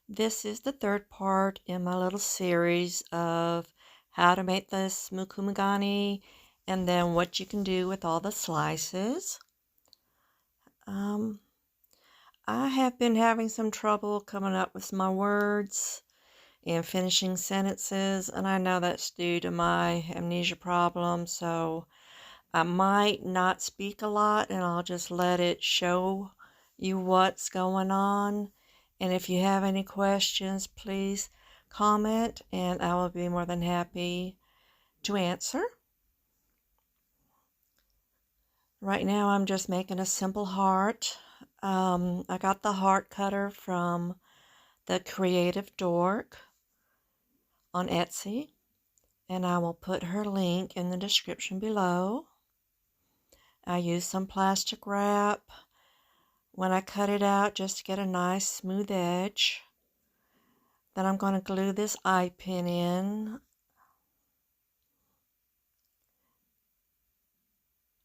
This is the third part in my little series of how to make this Mokume and then what you can do with all the slices. I have been having some trouble coming up with my words and finishing sentences, and I know that's due to my amnesia problem, so I might not speak a lot and I'll just let it show you what's going on. And if you have any questions, please comment and I will be more than happy to answer. Right now I'm just making a simple heart. I got the heart cutter from the Creative Dork on Etsy, and I will put her link in the description below. I used some plastic wrap when I cut it out just to get a nice smooth edge. Then I'm going to glue this eye pin in.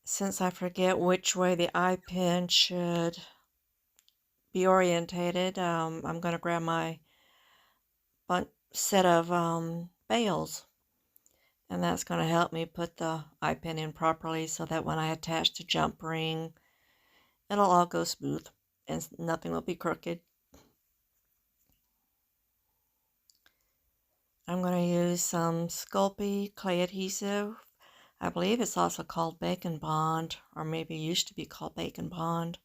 Since I forget which way the eye pin should be orientated, I'm going to grab my set of bails, and that's going to help me put the eye pin in properly so that when I attach the jump ring, it'll all go smooth and nothing will be crooked. I'm going to use some Sculpey clay adhesive. I believe it's also called Bacon Bond, or maybe used to be called Bacon Bond.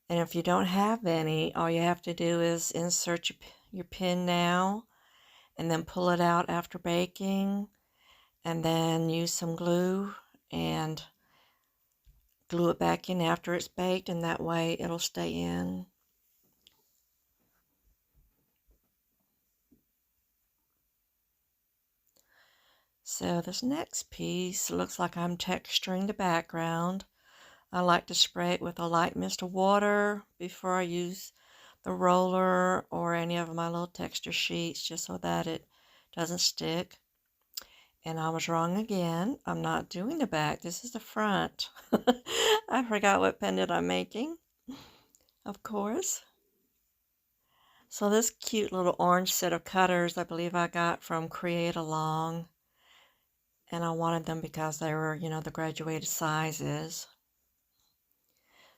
And if you don't have any, all you have to do is insert your pin now, and then pull it out after baking, and then use some glue and glue it back in after it's baked, and that way it'll stay in. So this next piece looks like I'm texturing the background. I like to spray it with a light mist of water before I use the roller or any of my little texture sheets, just so that it doesn't stick. And I was wrong again. I'm not doing the back. This is the front. I forgot what pendant I'm making, of course. So this cute little orange set of cutters I believe I got from Create Along. And I wanted them because they were, the graduated sizes.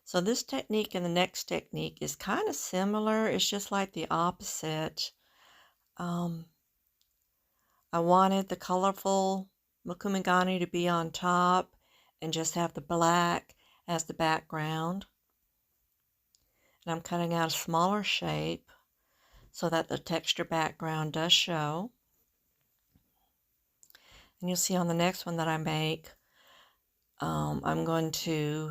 So this technique and the next technique is kind of similar. It's just like the opposite. I wanted the colorful Mokume to be on top and just have the black as the background. And I'm cutting out a smaller shape so that the texture background does show. And you'll see on the next one that I make, I'm going to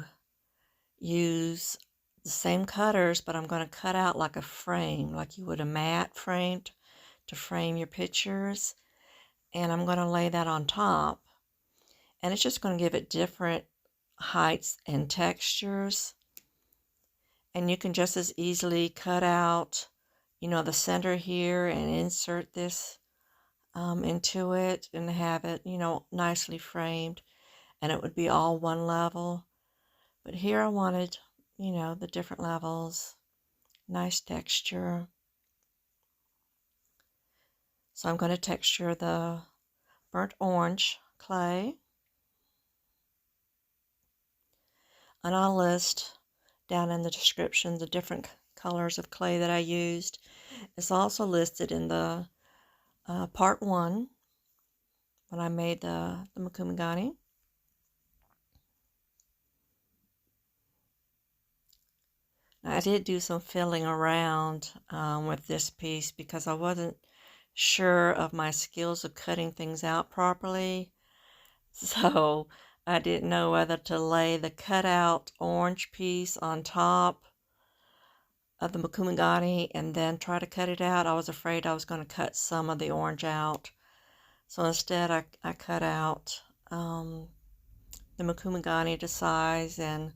use the same cutters, but I'm going to cut out like a frame, like you would a mat framed to frame your pictures. And I'm going to lay that on top. And it's just going to give it different heights and textures. And you can just as easily cut out, the center here and insert this into it and have it, nicely framed, and it would be all one level. But here I wanted, the different levels, nice texture. So I'm going to texture the burnt orange clay. And I'll list down in the description the different colors of clay that I used. It's also listed in the part 1 when I made the Mokume. I did do some filling around with this piece because I wasn't sure of my skills of cutting things out properly. So I didn't know whether to lay the cutout orange piece on top of the Mokume and then try to cut it out. I was afraid I was going to cut some of the orange out. So instead I cut out the Mokume to size and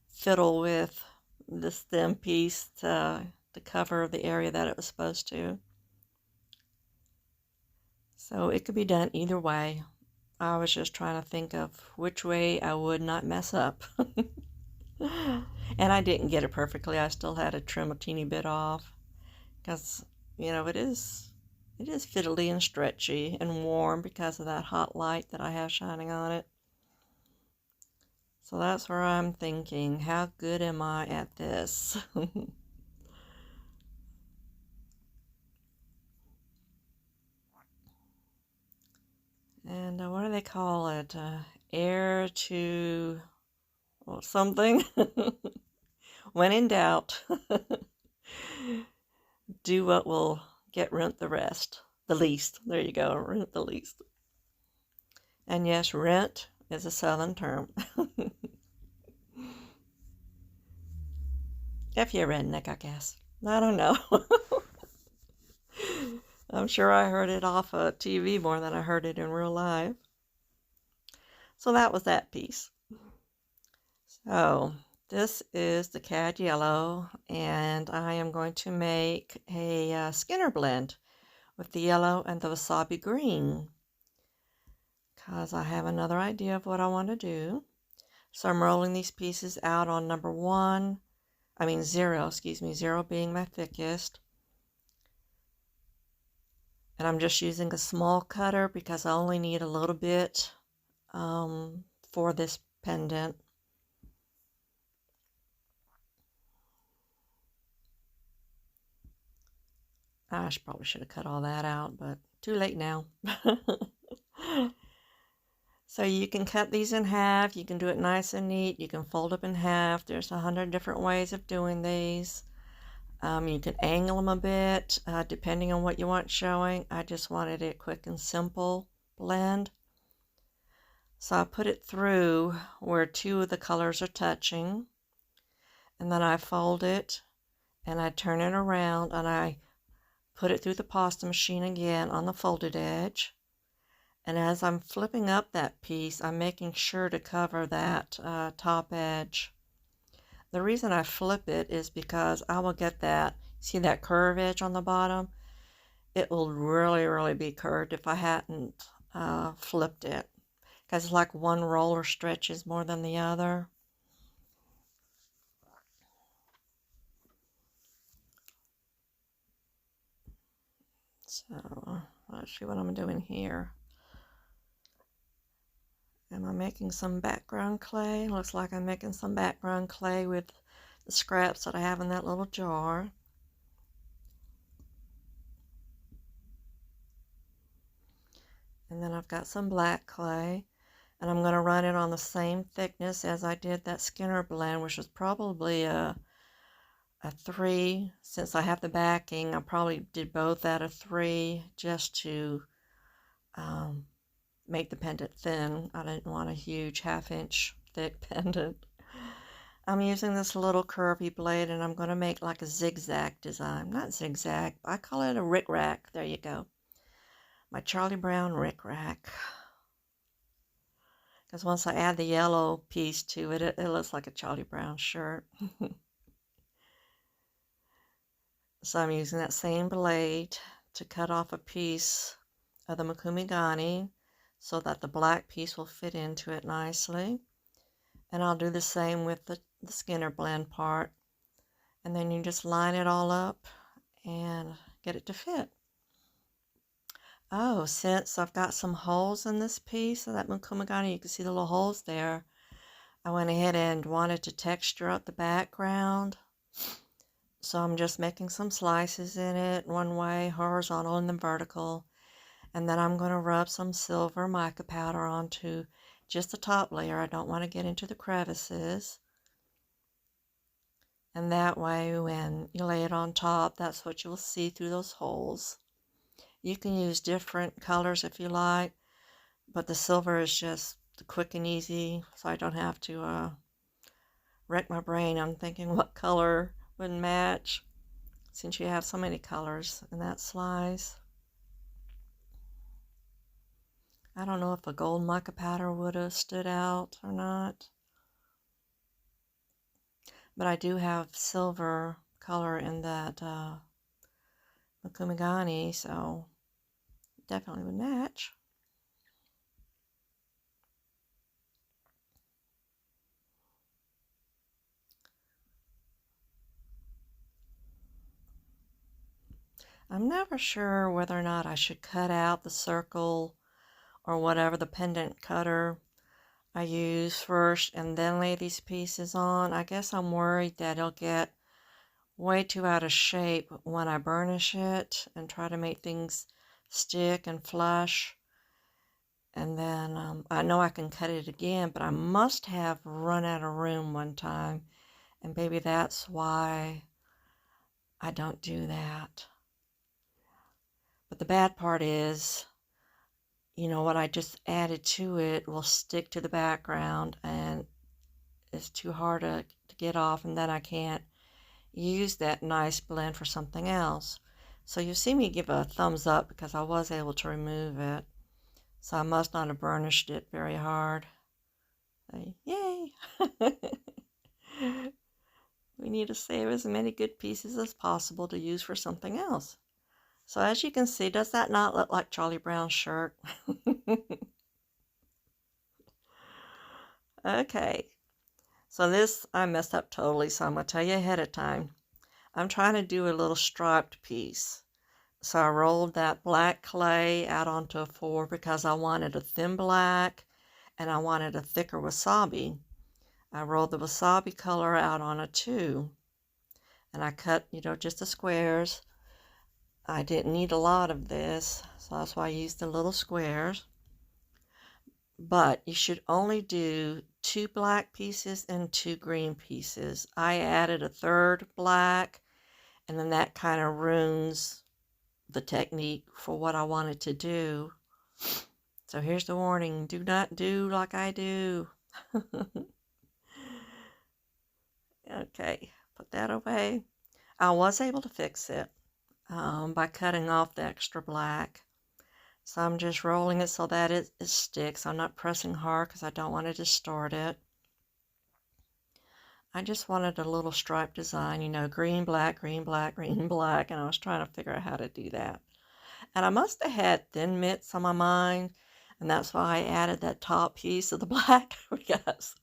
fiddle with the stem piece to cover the area that it was supposed to. So it could be done either way. I was just trying to think of which way I would not mess up. And I didn't get it perfectly. I still had to trim a teeny bit off because, you know, it is fiddly and stretchy and warm because of that hot light that I have shining on it. So that's where I'm thinking, how good am I at this? And what do they call it? Air to well, something. When in doubt, do what will get rent the rest. The least. There you go, rent the least. And yes, rent is a Southern term. If you're redneck, I guess. I don't know. I'm sure I heard it off of TV more than I heard it in real life. So that was that piece. So this is the Cad Yellow, and I am going to make a Skinner blend with the yellow and the wasabi green because I have another idea of what I want to do. So I'm rolling these pieces out on zero, excuse me, zero being my thickest. And I'm just using a small cutter because I only need a little bit for this pendant. I probably should have cut all that out, but too late now. So you can cut these in half. You can do it nice and neat. You can fold up in half. There's 100 different ways of doing these. You can angle them a bit, depending on what you want showing. I just wanted it quick and simple blend. So I put it through where two of the colors are touching. And then I fold it and I turn it around and I put it through the pasta machine again on the folded edge. And as I'm flipping up that piece, I'm making sure to cover that top edge. The reason I flip it is because I will get that, see that curve edge on the bottom? It will really, really be curved if I hadn't flipped it. Because it's like one roller stretches more than the other. So let's see what I'm doing here. Am I making some background clay? Looks like I'm making some background clay with the scraps that I have in that little jar. And then I've got some black clay. And I'm going to run it on the same thickness as I did that Skinner blend, which was probably a 3. Since I have the backing, I probably did both at a 3 just to make the pendant thin. I didn't want a huge 1/2 inch thick pendant. I'm using this little curvy blade and I'm going to make like a zigzag design. Not zigzag, I call it a rick-rack. There you go. My Charlie Brown rick-rack. Because once I add the yellow piece to it, it looks like a Charlie Brown shirt. So I'm using that same blade to cut off a piece of the Mokume Gane so that the black piece will fit into it nicely. And I'll do the same with the Skinner blend part. And then you just line it all up and get it to fit. Oh, since I've got some holes in this piece of that Mokume Gane, you can see the little holes there. I went ahead and wanted to texture up the background. So I'm just making some slices in it, one way, horizontal and then vertical. And then I'm going to rub some silver mica powder onto just the top layer. I don't want to get into the crevices. And that way, when you lay it on top, that's what you'll see through those holes. You can use different colors if you like, but the silver is just quick and easy, so I don't have to wreck my brain on thinking what color would match, since you have so many colors in that slice. I don't know if a gold mica powder would have stood out or not, but I do have silver color in that Mokume Gane, so definitely would match. I'm never sure whether or not I should cut out the circle or whatever the pendant cutter I use first and then lay these pieces on. I guess I'm worried that it'll get way too out of shape when I burnish it and try to make things stick and flush. And then I know I can cut it again, but I must have run out of room one time, and maybe that's why I don't do that. But the bad part is, you know, what I just added to it will stick to the background, and it's too hard to get off, and then I can't use that nice blend for something else. So you see me give a thumbs up because I was able to remove it. So I must not have burnished it very hard. Yay! We need to save as many good pieces as possible to use for something else. So as you can see, does that not look like Charlie Brown's shirt? Okay, so this I messed up totally, so I'm going to tell you ahead of time. I'm trying to do a little striped piece. So I rolled that black clay out onto a 4 because I wanted a thin black and I wanted a thicker wasabi. I rolled the wasabi color out on a 2 and I cut, you know, just the squares. I didn't need a lot of this, so that's why I used the little squares. But you should only do 2 black pieces and 2 green pieces. I added a third black, and then that kind of ruins the technique for what I wanted to do. So here's the warning: do not do like I do. Okay, put that away. I was able to fix it by cutting off the extra black. So I'm just rolling it so that it sticks. I'm not pressing hard because I don't want to distort it. I just wanted a little stripe design, you know, green, black, green, black, green, black, and I was trying to figure out how to do that. And I must have had thin mitts on my mind, and that's why I added that top piece of the black, because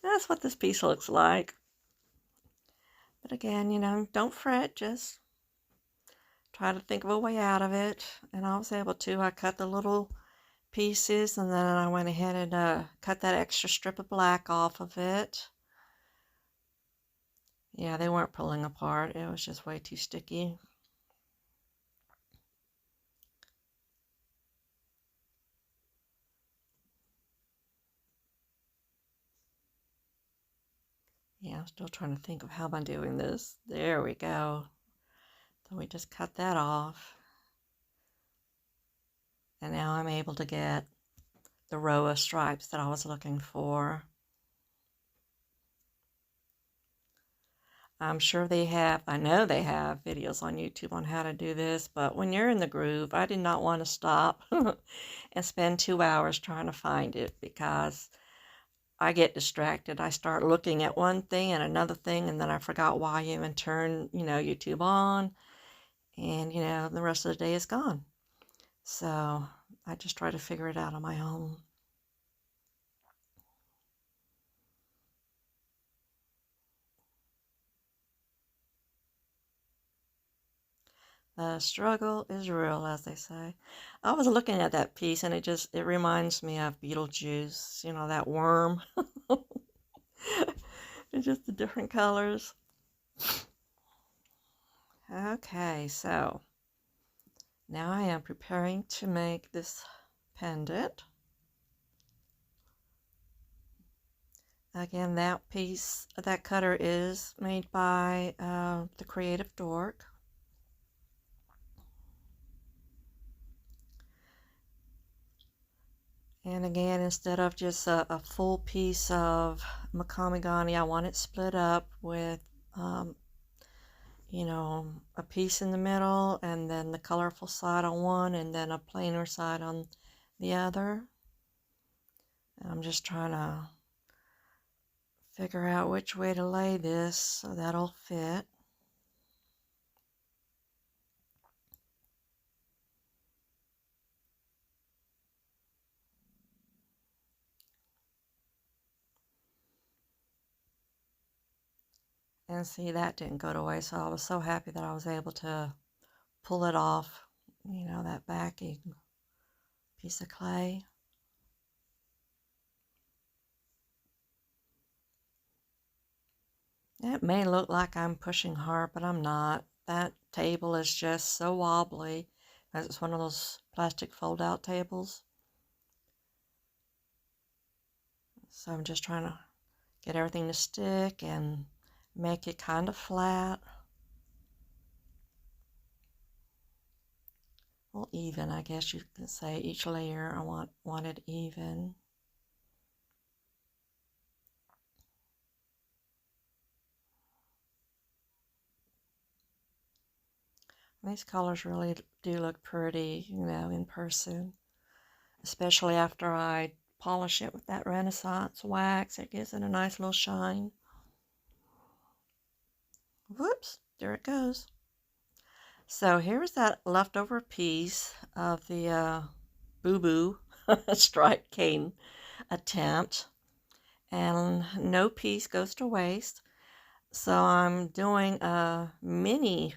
that's what this piece looks like. But again, you know, don't fret, just try to think of a way out of it. And I was able to. I cut the little pieces, and then I went ahead and cut that extra strip of black off of it. Yeah, they weren't pulling apart. It was just way too sticky. Yeah, I'm still trying to think of how I'm doing this. There we go. So we just cut that off. And now I'm able to get the row of stripes that I was looking for. I'm sure they have, I know they have videos on YouTube on how to do this, but when you're in the groove, I did not want to stop and spend 2 hours trying to find it because I get distracted. I start looking at one thing and another thing, and then I forgot why I even turned, you know, YouTube on, and, you know, the rest of the day is gone. So I just try to figure it out on my own. The struggle is real, as they say. I was looking at that piece, and it reminds me of Beetlejuice, you know, that worm. It's just the different colors. Okay, so now I am preparing to make this pendant. Again, that piece, that cutter is made by the Creative Dork. And again, instead of just a full piece of Mokume Gane, I want it split up with, you know, a piece in the middle and then the colorful side on one and then a plainer side on the other. And I'm just trying to figure out which way to lay this so that'll fit. And see, that didn't go to waste, so I was so happy that I was able to pull it off, you know, that backing piece of clay. It may look like I'm pushing hard, but I'm not. That table is just so wobbly. It's one of those plastic fold-out tables. So I'm just trying to get everything to stick and make it kind of flat. Well, even, I guess you can say. Each layer I want it even. These colors really do look pretty, you know, in person. Especially after I polish it with that Renaissance wax. It gives it a nice little shine. Whoops, there it goes. So here's that leftover piece of the boo-boo striped cane attempt. And no piece goes to waste. So I'm doing a mini,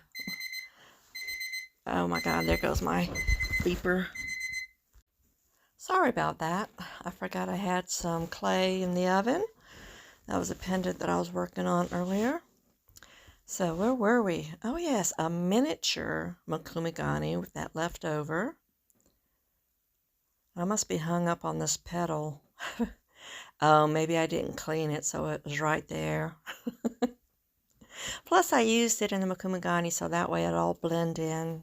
oh my God, there goes my beeper. Sorry about that. I forgot I had some clay in the oven. That was a pendant that I was working on earlier. So where were we? Oh yes, a miniature Mokume Gane with that leftover. I must be hung up on this petal. Oh, maybe I didn't clean it, so it was right there. Plus I used it in the Mokume Gane, so that way it'll all blend in.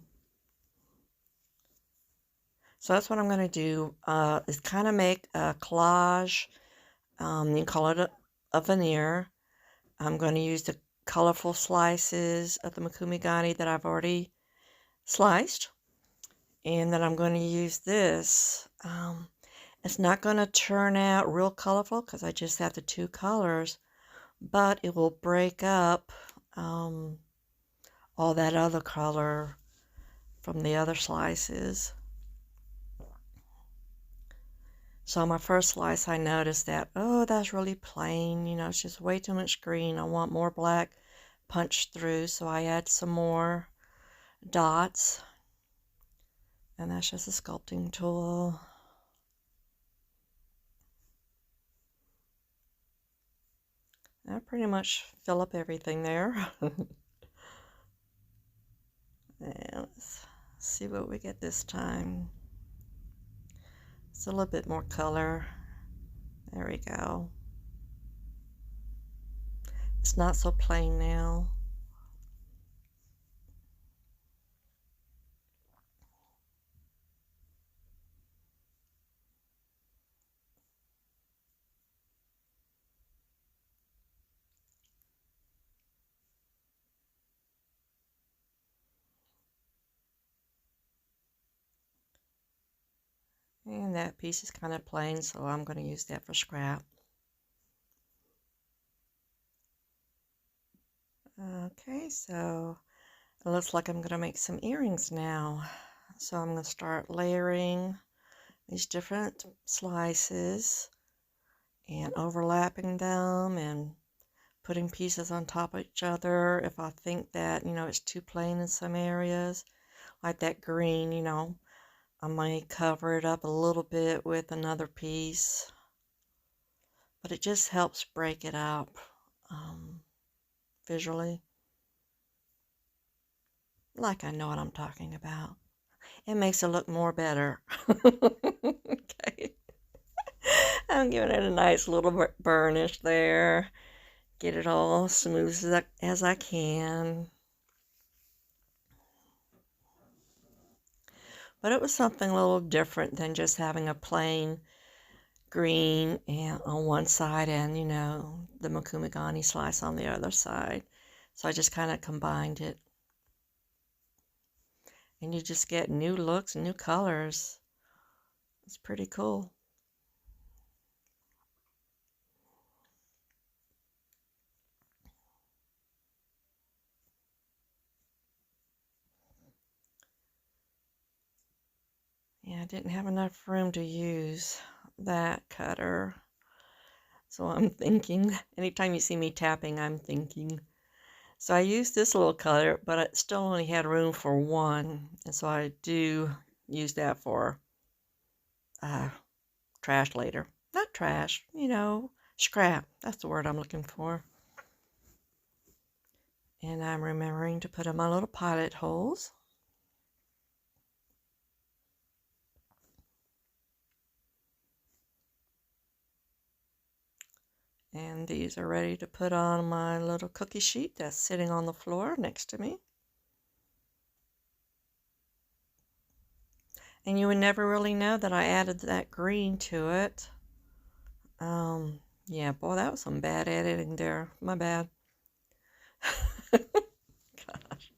So that's what I'm going to do, is kind of make a collage. You can call it a veneer. I'm going to use the colorful slices of the Mokume Gane that I've already sliced. And then I'm going to use this. It's not going to turn out real colorful because I just have the two colors, but it will break up all that other color from the other slices. So on my first slice, I noticed that, oh, that's really plain. You know, it's just way too much green. I want more black punched through, so I add some more dots. And that's just a sculpting tool. I pretty much fill up everything there. And let's see what we get this time. It's a little bit more color. There we go. It's not so plain now. And that piece is kind of plain, so I'm going to use that for scrap. Okay, so it looks like I'm going to make some earrings now. So I'm going to start layering these different slices and overlapping them and putting pieces on top of each other if I think that, you know, it's too plain in some areas. Like that green, you know, I might cover it up a little bit with another piece. But it just helps break it up visually. Like I know what I'm talking about. It makes it look more better. Okay. I'm giving it a nice little burnish there. Get it all smooth as I can. But it was something a little different than just having a plain green and on one side and, you know, the Mokume Gane slice on the other side. So I just kind of combined it. And you just get new looks, new colors. It's pretty cool. Yeah, I didn't have enough room to use that cutter. So I'm thinking, anytime you see me tapping, I'm thinking So I used this little cutter, but it still only had room for one. And so I do use that for trash later. Not trash, you know, scrap. That's the word I'm looking for. And I'm remembering to put in my little pilot holes. And these are ready to put on my little cookie sheet that's sitting on the floor next to me. And you would never really know that I added that green to it. Yeah, boy, that was some bad editing there. My bad. Gosh.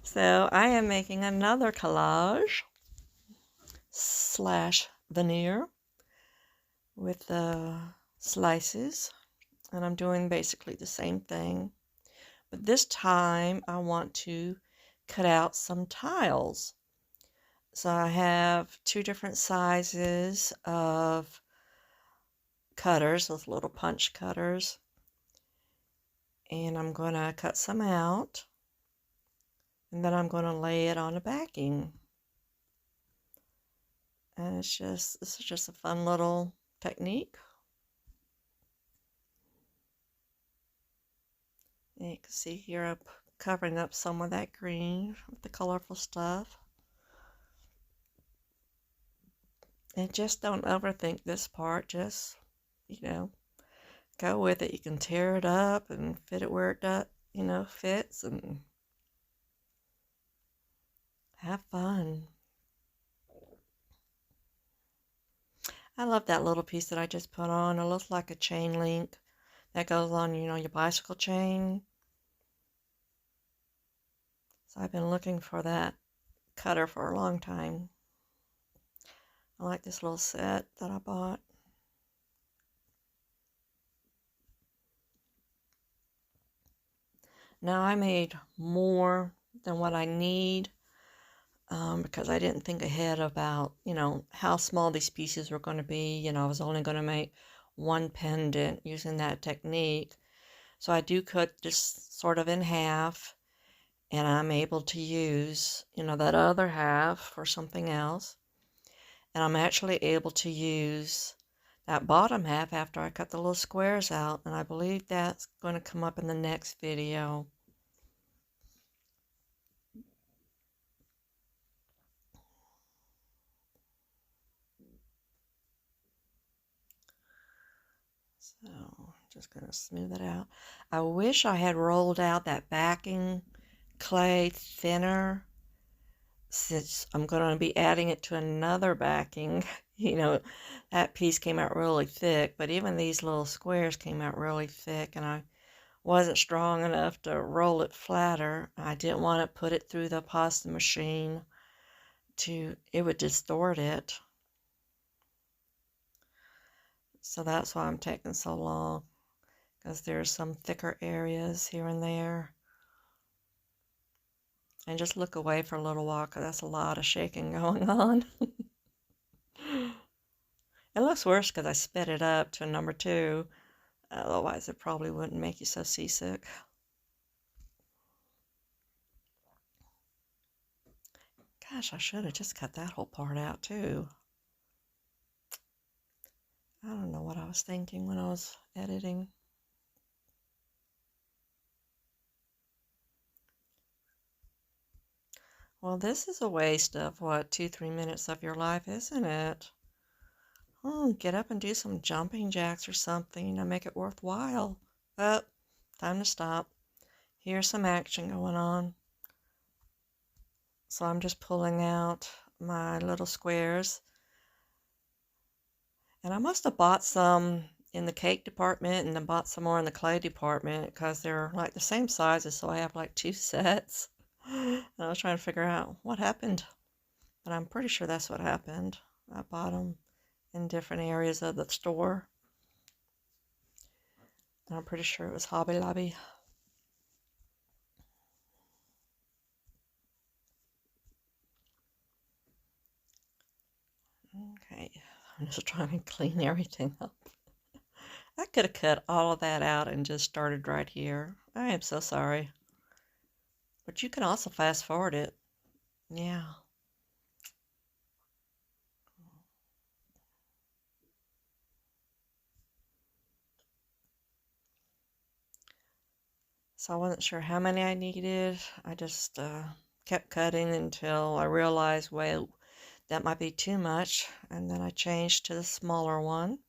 So I am making another collage slash veneer with the slices. And I'm doing basically the same thing. But this time I want to cut out some tiles. So I have two different sizes of cutters, those little punch cutters. And I'm going to cut some out. And then I'm going to lay it on a backing. And this is just a fun little technique. And you can see here I'm covering up some of that green with the colorful stuff. And just don't overthink this part. Just, you know, go with it. You can tear it up and fit it where it does, you know, fits, and have fun. I love that little piece that I just put on. It looks like a chain link that goes on, you know, your bicycle chain. So I've been looking for that cutter for a long time. I like this little set that I bought. Now I made more than what I need because I didn't think ahead about, you know, how small these pieces were going to be. You know, I was only going to make one pendant using that technique. So I do cut this sort of in half, and I'm able to use, you know, that other half for something else. And I'm actually able to use that bottom half after I cut the little squares out, and I believe that's going to come up in the next video. So I'm just going to smooth it out. I wish I had rolled out that backing clay thinner, since I'm going to be adding it to another backing. You know, that piece came out really thick, but even these little squares came out really thick, and I wasn't strong enough to roll it flatter. I didn't want to put it through the pasta machine it would distort it. So that's why I'm taking so long, because there's some thicker areas here and there. And just look away for a little while, because that's a lot of shaking going on. It looks worse because I sped it up to number 2. Otherwise, it probably wouldn't make you so seasick. Gosh, I should have just cut that whole part out, too. I don't know what I was thinking when I was editing. Well, this is a waste of, what, 2-3 minutes of your life, isn't it? Get up and do some jumping jacks or something, you know, make it worthwhile. Oh, time to stop. Here's some action going on. So I'm just pulling out my little squares. And I must have bought some in the cake department and then bought some more in the clay department, because they're like the same sizes, so I have like 2 sets. And I was trying to figure out what happened, but I'm pretty sure that's what happened. I bought them in different areas of the store. And I'm pretty sure it was Hobby Lobby. Okay, I'm just trying to clean everything up. I could have cut all of that out and just started right here. I am so sorry. But you can also fast forward it. Yeah. So I wasn't sure how many I needed. I just kept cutting until I realized, well, that might be too much. And then I changed to the smaller one.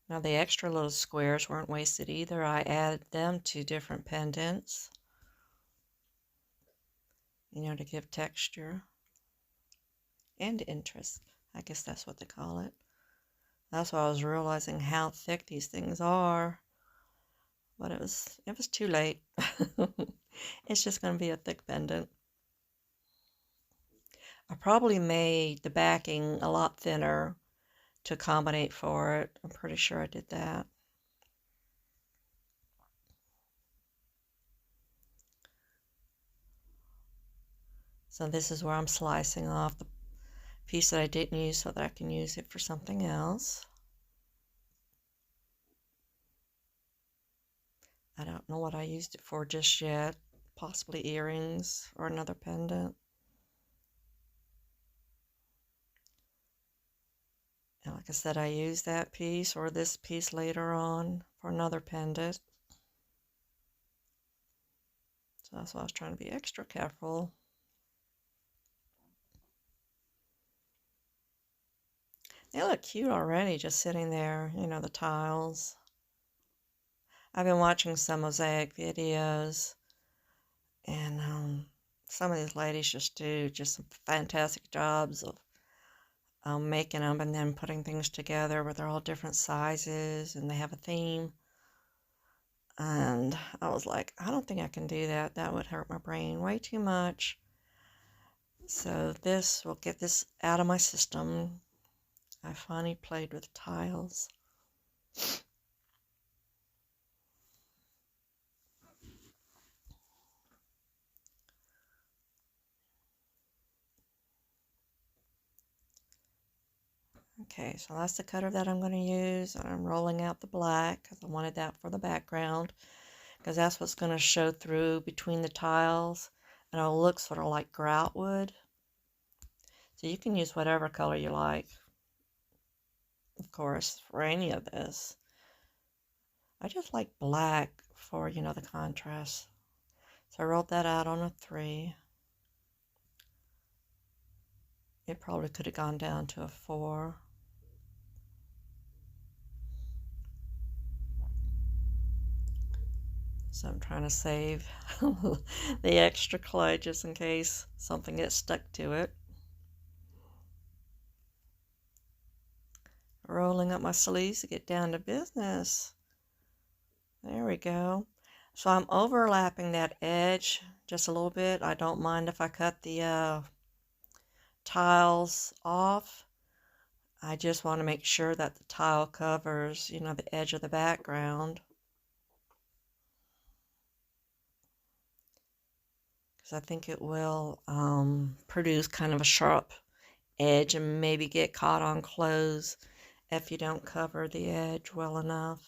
Now the extra little squares weren't wasted either. I added them to different pendants, to give texture and interest. I guess that's what they call it. That's why I was realizing how thick these things are. But it was too late. It's just going to be a thick pendant. I probably made the backing a lot thinner to accommodate for it. I'm pretty sure I did that. So this is where I'm slicing off the piece that I didn't use so that I can use it for something else. I don't know what I used it for just yet. Possibly earrings or another pendant. And like I said, I used that piece or this piece later on for another pendant. So that's why I was trying to be extra careful. They look cute already, just sitting there, the tiles. I've been watching some mosaic videos, and some of these ladies just do some fantastic jobs of making them and then putting things together where they're all different sizes and they have a theme. And I was like, I don't think I can do that. That would hurt my brain way too much. So this will get this out of my system. I finally played with tiles. Okay, so that's the cutter that I'm going to use. And I'm rolling out the black because I wanted that for the background, because that's what's going to show through between the tiles, and it'll look sort of like grout would. So you can use whatever color you like, of course, for any of this. I just like black for, the contrast. So I rolled that out on a 3. It probably could have gone down to a 4. So I'm trying to save the extra clay just in case something gets stuck to it. Rolling up my sleeves to get down to business. There we go. So I'm overlapping that edge just a little bit. I don't mind if I cut the tiles off. I just want to make sure that the tile covers, the edge of the background. Because I think it will produce kind of a sharp edge and maybe get caught on clothes if you don't cover the edge well enough.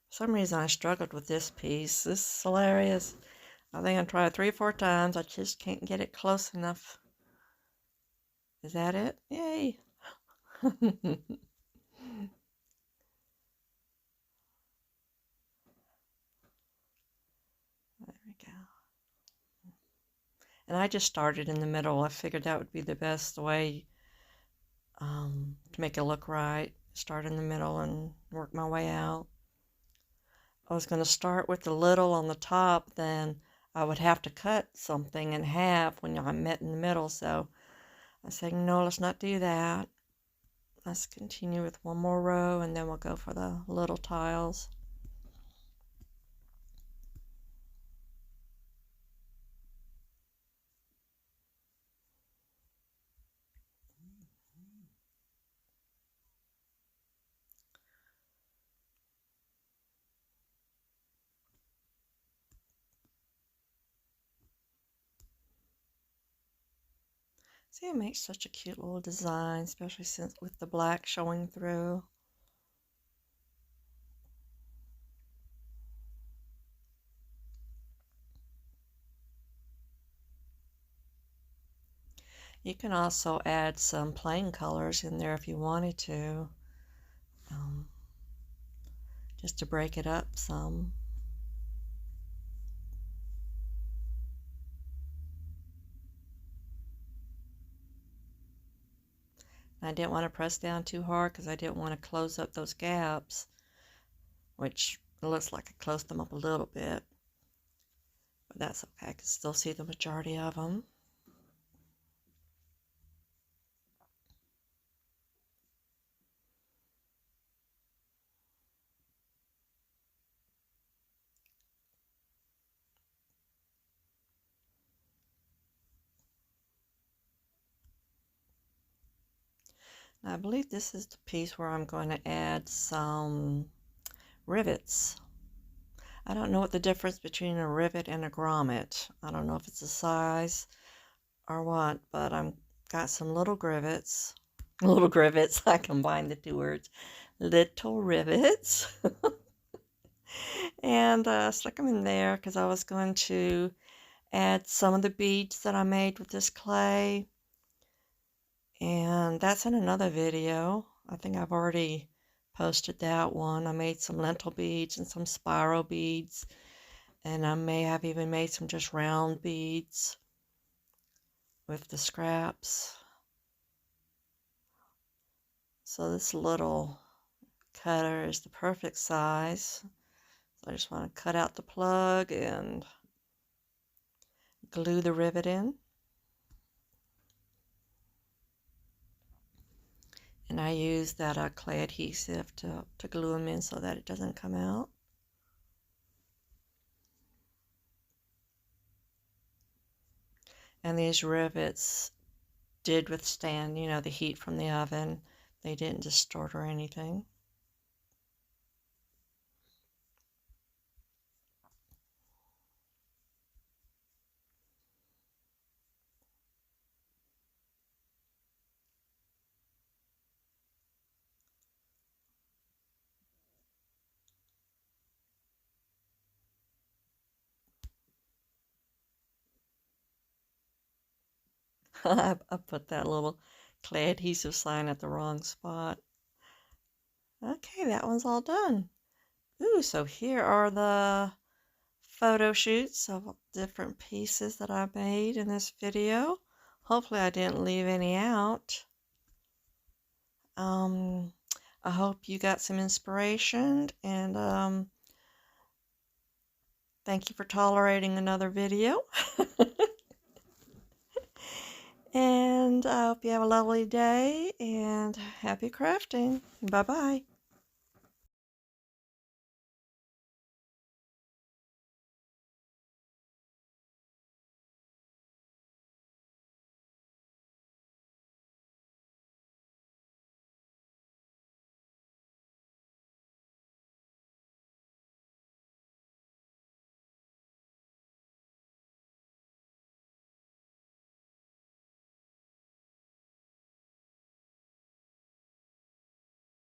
For some reason I struggled with this piece. This is hilarious. I think I tried 3 or 4 times. I just can't get it close enough. Is that it? Yay! There we go. And I just started in the middle. I figured that would be the best way to make it look right. Start in the middle and work my way out. I was going to start with the little on the top, then I would have to cut something in half when I met in the middle. So I said, no, let's not do that. Let's continue with one more row and then we'll go for the little tiles. See, it makes such a cute little design, especially since with the black showing through. You can also add some plain colors in there if you wanted to, just to break it up some. I didn't want to press down too hard because I didn't want to close up those gaps, which it looks like I closed them up a little bit, but that's okay. I can still see the majority of them. I believe this is the piece where I'm going to add some rivets. I don't know what the difference between a rivet and a grommet. I don't know if it's a size or what, but I've got some little rivets. Little rivets, I combined the two words. Little rivets. And stuck them in there because I was going to add some of the beads that I made with this clay. And that's in another video. I think I've already posted that one. I made some lentil beads and some spiral beads. And I may have even made some just round beads with the scraps. So this little cutter is the perfect size. So I just want to cut out the plug and glue the rivet in. And I use that clay adhesive to glue them in so that it doesn't come out. And these rivets did withstand, you know, the heat from the oven. They didn't distort or anything. I put that little clay adhesive sign at the wrong spot. Okay, that one's all done. Ooh, so here are the photo shoots of different pieces that I made in this video. Hopefully I didn't leave any out. I hope you got some inspiration, and thank you for tolerating another video. And I hope you have a lovely day and happy crafting. Bye-bye.